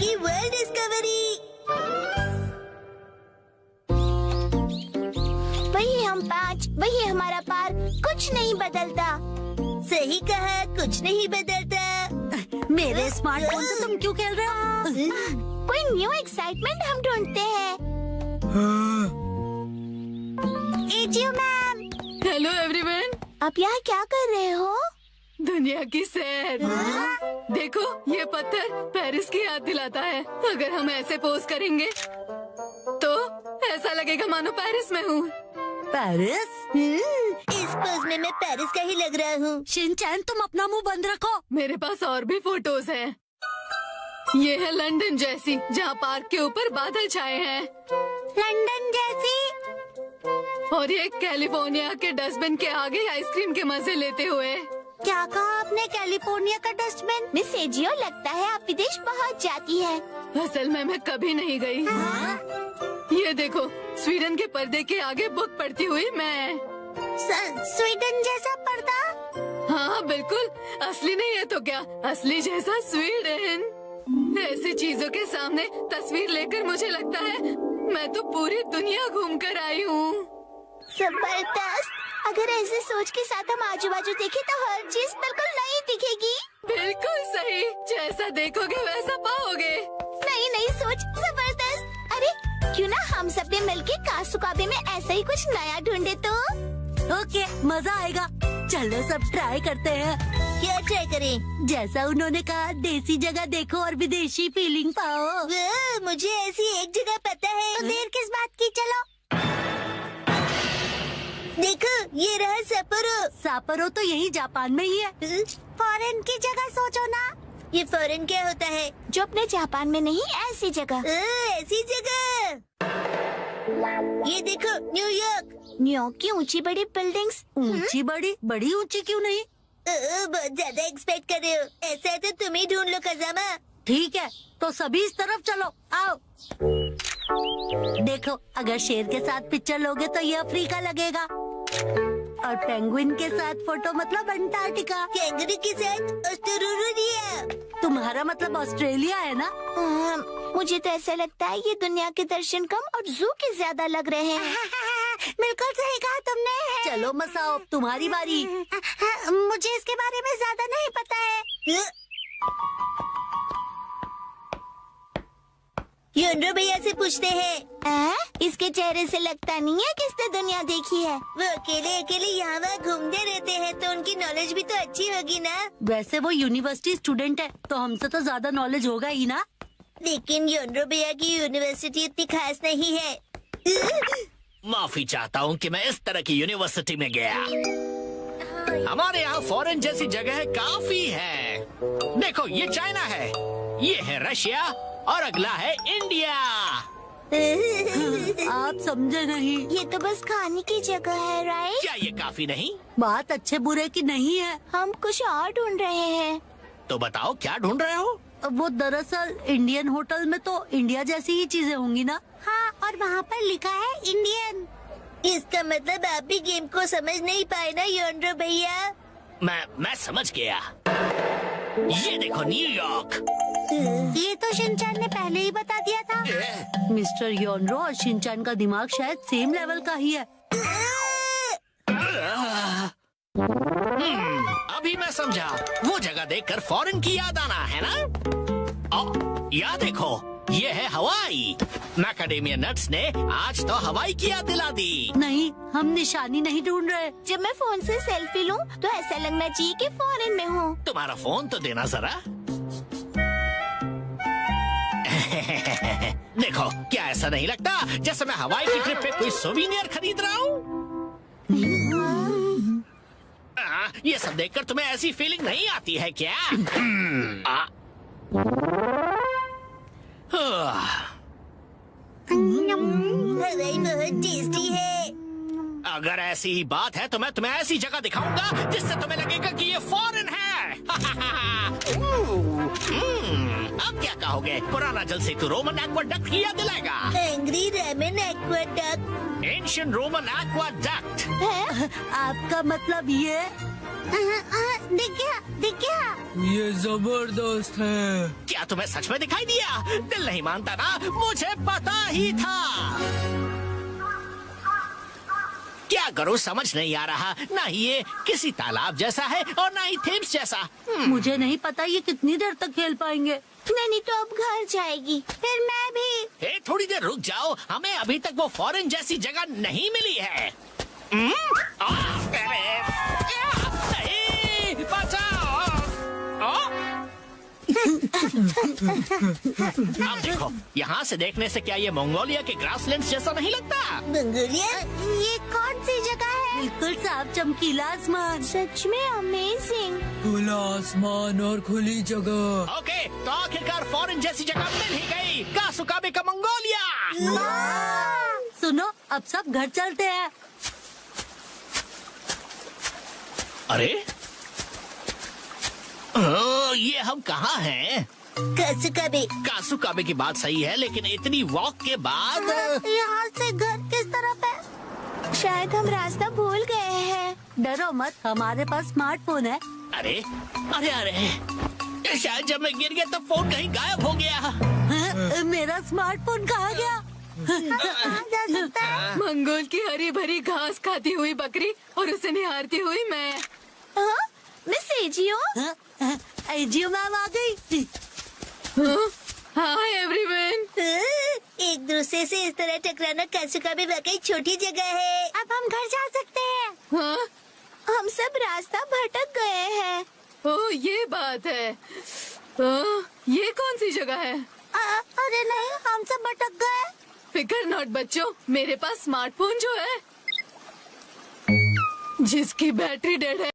नई world discovery. वही हम 5, वही हमारा पार, कुछ नहीं बदलता। सही कहा, कुछ नहीं बदलता। मेरे स्मार्टफोन से तुम क्यों खेल रहे हो? कोई न्यू एक्साइटमेंट हम ढूंढते हैं। AJIO ma'am. Hello everyone. आप यहाँ क्या कर रहे हो? दुनिया की सैर। देखो ये पत्थर पेरिस की याद दिलाता है। अगर हम ऐसे पोज करेंगे तो ऐसा लगेगा मानो पेरिस में हूँ। पेरिस? इस पोज में मैं पेरिस का ही लग रहा हूँ। शिनचैन तुम अपना मुंह बंद रखो। मेरे पास और भी फोटोज हैं। ये है लंदन जैसी, जहाँ पार्क के ऊपर बादल छाए हैं। लंदन जैसी? और ये कैलिफोर्निया के डस्टबिन के आगे आइसक्रीम के मजे लेते हुए। क्या कहा आपने? कैलिफोर्निया का डस्टबिन? मिस एजियो, लगता है आप विदेश पहुँच जाती है। असल में मैं कभी नहीं गई। ये देखो, स्वीडन के पर्दे के आगे बुक पढ़ती हुई मैं। स्वीडन जैसा पर्दा? हाँ बिल्कुल, असली नहीं है तो क्या, असली जैसा स्वीडन। ऐसी चीजों के सामने तस्वीर लेकर मुझे लगता है मैं तो पूरी दुनिया घूम कर आई हूँ। जबरदस्त। अगर ऐसे सोच के साथ हम आजू बाजू देखें तो हर चीज बिल्कुल नई दिखेगी। बिल्कुल सही, जैसा देखोगे वैसा पाओगे। नई नई सोच, जबरदस्त। अरे क्यों ना हम सब ने मिलके कासुकाबे में ऐसा ही कुछ नया ढूंढे तो? ओके, मजा आएगा। चलो सब ट्राई करते हैं। क्या ट्राई करें? जैसा उन्होंने कहा, देसी जगह देखो और विदेशी फीलिंग पाओ। मुझे ऐसी एक जगह पता है। तो देर किस बात की, चलो। देखो, ये रहा सपोरो। सापरो तो यही जापान में ही है। फॉरेन की जगह सोचो ना। ये फॉरेन क्या होता है? जो अपने जापान में नहीं, ऐसी जगह। ऐसी जगह। ये देखो, न्यूयॉर्क। न्यूयॉर्क की ऊंची बड़ी बिल्डिंग्स। ऊंची बड़ी? बड़ी ऊंची क्यों नहीं? बहुत ज्यादा एक्सपेक्ट कर रहे हो। ऐसा है तो तुम ही ढूंढ लो खजामा। ठीक है, तो सभी इस तरफ चलो, आओ। देखो, अगर शेर के साथ पिक्चर लोगे तो ये अफ्रीका लगेगा, और पेंगुइन के साथ फोटो मतलब अंटार्कटिका। कैंगरू के साथ ऑस्ट्रेलिया। तुम्हारा मतलब ऑस्ट्रेलिया है ना? मुझे तो ऐसा लगता है ये दुनिया के दर्शन कम और जू के ज्यादा लग रहे हैं। बिल्कुल सही कहा तुमने। चलो मसाओ, तुम्हारी बारी। मुझे इसके बारे में ज्यादा नहीं पता है। योनरो भैया से पूछते हैं। इसके चेहरे से लगता नहीं है कि इसने दुनिया देखी है। वो अकेले अकेले यहाँ वहाँ घूमते रहते हैं, तो उनकी नॉलेज भी तो अच्छी होगी ना। वैसे वो यूनिवर्सिटी स्टूडेंट है, तो हमसे तो ज्यादा नॉलेज होगा ही ना। लेकिन योनरो भैया की यूनिवर्सिटी इतनी खास नहीं है। माफी चाहता हूँ कि मैं इस तरह की यूनिवर्सिटी में गया। हमारे यहाँ फॉरेन जैसी जगह काफी है। देखो, ये चाइना है, ये है रशिया, और अगला है इंडिया। आप समझे नहीं। ये तो बस खाने की जगह है, राइट? क्या ये काफी नहीं? बात अच्छे बुरे की नहीं है। हम कुछ और ढूंढ रहे हैं। तो बताओ क्या ढूंढ रहे हो? वो दरअसल इंडियन होटल में तो इंडिया जैसी ही चीजें होंगी ना। हाँ, और वहाँ पर लिखा है इंडियन। इसका मतलब आप भी गेम को समझ नहीं पाए ना योनरो भैया। मैं समझ गया। ये देखो, न्यूयॉर्क। ये तो शिनचैन ने पहले ही बता दिया था। मिस्टर योनरो और शिनचैन का दिमाग शायद सेम लेवल का ही है। अभी मैं समझा। वो जगह देखकर फॉरेन की याद आना है ना। या देखो, ये है हवाई। मैकाडेमिया नट्स ने आज तो हवाई की याद दिला दी। नहीं, हम निशानी नहीं ढूंढ रहे। जब मैं फोन से सेल्फी लूं तो ऐसा लगना चाहिए कि फॉरेन में हूँ। तुम्हारा फोन तो देना जरा। देखो, क्या ऐसा नहीं लगता जैसे मैं हवाई की ट्रिप पे कोई सोविनियर खरीद रहा हूँ? ये सब देखकर तुम्हें ऐसी फीलिंग नहीं आती है क्या? हवाई बहुत टेस्टी है। अगर ऐसी ही बात है तो मैं तुम्हें ऐसी जगह दिखाऊंगा जिससे तुम्हें लगेगा कि ये फॉरेन है। अब क्या कहोगे? पुराना जल सेतु रोमन एक्वाडक्ट की याद दिलाएगा। Angry ramen aqueduct. Ancient Roman aqueduct. आपका मतलब ये? दिख गया, दिख गया। ये जबरदस्त है। क्या तुम्हें सच में दिखाई दिया? दिल नहीं मानता ना, मुझे पता ही था। क्या करूं समझ नहीं आ रहा। ना ही ये किसी तालाब जैसा है और ना ही थेम्स जैसा। मुझे नहीं पता ये कितनी देर तक खेल पाएंगे। नहीं तो अब घर जाएगी, फिर मैं भी। हे, थोड़ी देर रुक जाओ, हमें अभी तक वो फॉरेन जैसी जगह नहीं मिली है। नहीं, बचाओ। अब देखो, यहाँ से देखने से क्या ये मंगोलिया के ग्रासलैंड्स जैसा नहीं लगता? मंगोलिया? ये कौन सी जगह है? बिल्कुल साफ चमकीला आसमान। सच में अमेजिंग। खुला आसमान और खुली जगह। ओके, तो आखिरकार फॉरेन जैसी जगह मिल ही गई। कासुकाबे का मंगोलिया। सुनो, अब सब घर चलते हैं। अरे ये हम कहाँ हैं? कासुकाबे। कासुकाबे की बात सही है, लेकिन इतनी वॉक के बाद यहाँ से घर किस तरफ है? शायद हम रास्ता भूल गए हैं। डरो मत, हमारे पास स्मार्टफोन है। अरे अरे अरे, शायद जब मैं गिर गया तब फोन कहीं गायब हो गया। हाँ, मेरा स्मार्टफोन कहाँ गया? कहाँ जा सकता है? मंगोल की हरी भरी घास खाती हुई बकरी और उसे निहारती हुई मैं। हाँ? मैं सेजियो। जियो मैम आ गई। Hi everyone. एक दूसरे से इस तरह टकराना कासुकाबे वाकई छोटी जगह है। अब हम घर जा सकते हैं। हाँ? हम सब रास्ता भटक गए हैं। ओह, ये बात है। ये कौन सी जगह है? अरे नहीं, हम सब भटक गए। फिकर नॉट बच्चों, मेरे पास स्मार्टफोन जो है जिसकी बैटरी डेड है।